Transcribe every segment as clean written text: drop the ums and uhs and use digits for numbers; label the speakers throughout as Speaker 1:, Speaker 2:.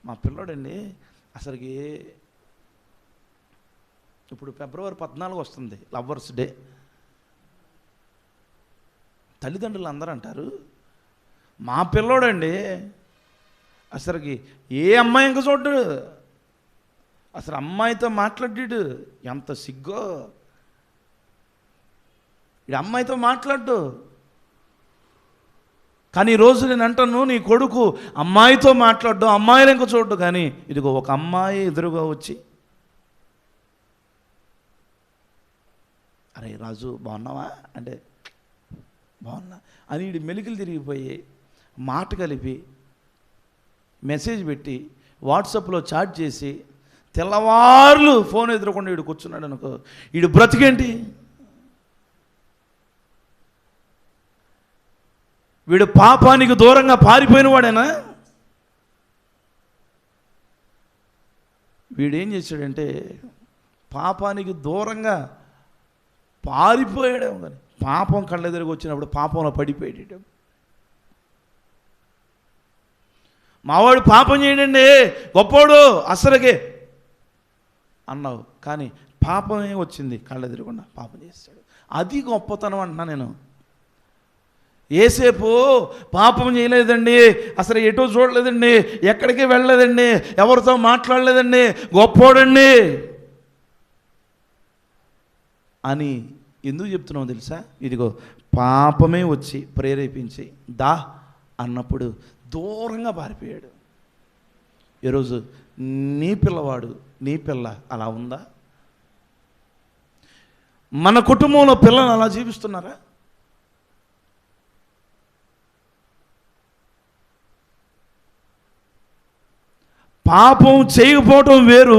Speaker 1: మా పిల్లోడండి అసలుకి ఇప్పుడు ఫిబ్రవరి 14 వస్తుంది, లవ్వర్స్ డే. తల్లిదండ్రులు అందరూ అంటారు, మా పిల్లోడండి అసలుకి ఏ అమ్మాయి ఇంకా చూడ్డు, అసలు అమ్మాయితో మాట్లాడాడు, ఎంత సిగ్గో, ఇది అమ్మాయితో మాట్లాడ్డు. కానీ ఈరోజు నేను అంటాను, నీ కొడుకు అమ్మాయితో మాట్లాడ్డు, అమ్మాయిలు ఇంకా చూడ్డు. కానీ ఇదిగో ఒక అమ్మాయి ఎదురుగా వచ్చి, అరే రాజు బాగున్నావా అంటే బాగున్నా అని వీడి మెలికలు తిరిగిపోయి మాట కలిపి మెసేజ్ పెట్టి వాట్సాప్లో చాట్ చేసి తెల్లవార్లు ఫోన్ ఎదురుకుండా వీడు కూర్చున్నాడు అనుకో, వీడు బ్రతికేంటి? వీడు పాపానికి దూరంగా పారిపోయిన వాడేనా? వీడేం చేశాడంటే పాపానికి దూరంగా పారిపోయాడేమో, కానీ పాపం కళ్ళ ఎదురుగా వచ్చినప్పుడు పాపంలో పడిపోయాడు. మావాడు పాపం చేయడండి గొప్పోడు అసలుకే అన్నావు, కానీ పాపమే వచ్చింది కళ్ళ ఎదురుకుండా, పాపం చేస్తాడు. అది గొప్పతనం అంటున్నా నేను. ఏసేపు పాపం చేయలేదండి, అసలు ఎటో చూడలేదండి, ఎక్కడికి వెళ్ళలేదండి, ఎవరితో మాట్లాడలేదండి, గొప్పోడండి అని ఎందుకు చెప్తున్నావు తెలుసా? ఇదిగో పాపమే వచ్చి ప్రేరేపించి దా అన్నప్పుడు దూరంగా పారిపోయాడు. ఈరోజు నీ పిల్లవాడు, నీ పిల్ల అలా ఉందా? మన కుటుంబంలో పిల్లలు అలా జీవిస్తున్నారా? పాపం చేయకపోవటం వేరు,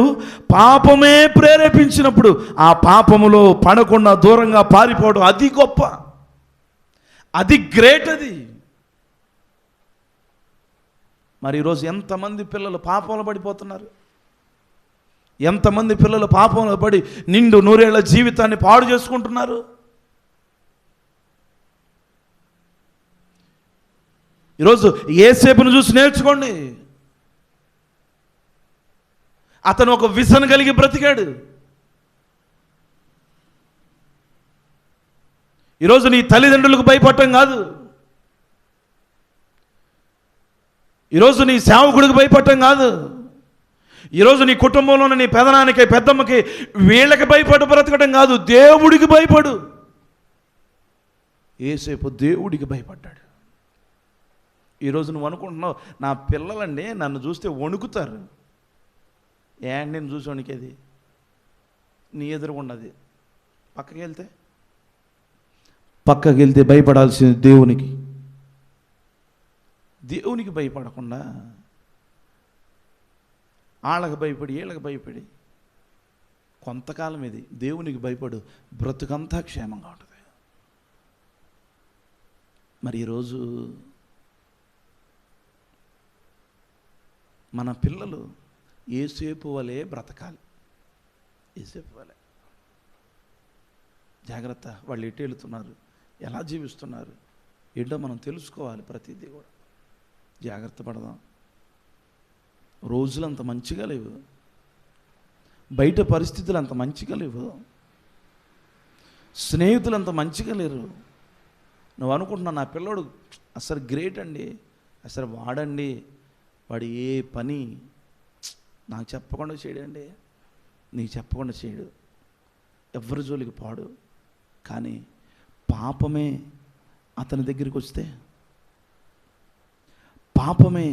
Speaker 1: పాపమే ప్రేరేపించినప్పుడు ఆ పాపములో పడకుండా దూరంగా పారిపోవడం అది గొప్ప, అది గ్రేట్. అది మరి ఈరోజు ఎంతమంది పిల్లలు పాపంలో పడిపోతున్నారు, ఎంతమంది పిల్లలు పాపంలో పడి నిండు నూరేళ్ల జీవితాన్ని పాడు చేసుకుంటున్నారు. ఈరోజు యేసేపును చూసి నేర్చుకోండి. అతను ఒక విజన్ కలిగి బ్రతికాడు. ఈరోజు నీ తల్లిదండ్రులకు భయపడటం కాదు, ఈరోజు నీ సేవకుడికి భయపడటం కాదు, ఈరోజు నీ కుటుంబంలోని నీ పెదనానికి పెద్దమ్మకి వీళ్ళకి భయపడి బ్రతకడం కాదు, దేవుడికి భయపడు. యేసేపు దేవుడికి భయపడ్డాడు. ఈరోజు నువ్వు అనుకుంటున్నావు నా పిల్లలండి నన్ను చూస్తే వణుకుతారు. ఏంటి నేను చూసి వణికేది? నీ ఎదురుగున్నది. పక్కకి వెళ్తే భయపడాల్సింది దేవునికి. దేవునికి భయపడకుండా వాళ్ళకి భయపడి వీళ్ళకి భయపడి కొంతకాలం ఇది దేవునికి భయపడు, బ్రతుకంతా క్షేమంగా ఉంటుంది. మరి ఈరోజు మన పిల్లలు యేసేపు వలె బ్రతకాలి. యేసేపు వలె జాగ్రత్త. వాళ్ళు ఎటు వెళుతున్నారు, ఎలా జీవిస్తున్నారు ఏంటో మనం తెలుసుకోవాలి. ప్రతిదీ కూడా జాగ్రత్త పడదాం. రోజులు అంత మంచిగా లేవు, బయట పరిస్థితులు అంత మంచిగా లేవు, స్నేహితులు అంత మంచిగా లేరు. నువ్వు అనుకుంటున్నావు నా పిల్లోడు అసలు గ్రేట్ అండి, అసలు వాడండి, వాడు ఏ పని నాకు చెప్పకుండా చేయడండి, నీకు చెప్పకుండా చేయడు, ఎవరి జోలికి పాడు. కానీ పాపమే అతని దగ్గరికి వస్తే, పాపమే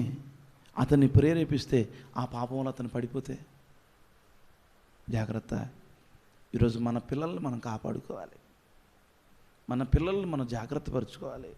Speaker 1: అతన్ని ప్రేరేపిస్తే, ఆ పాపంలో అతను పడిపోతే జాగ్రత్త. ఈరోజు మన పిల్లల్ని మనం కాపాడుకోవాలి, మన పిల్లల్ని మనం జాగ్రత్త పరుచుకోవాలి.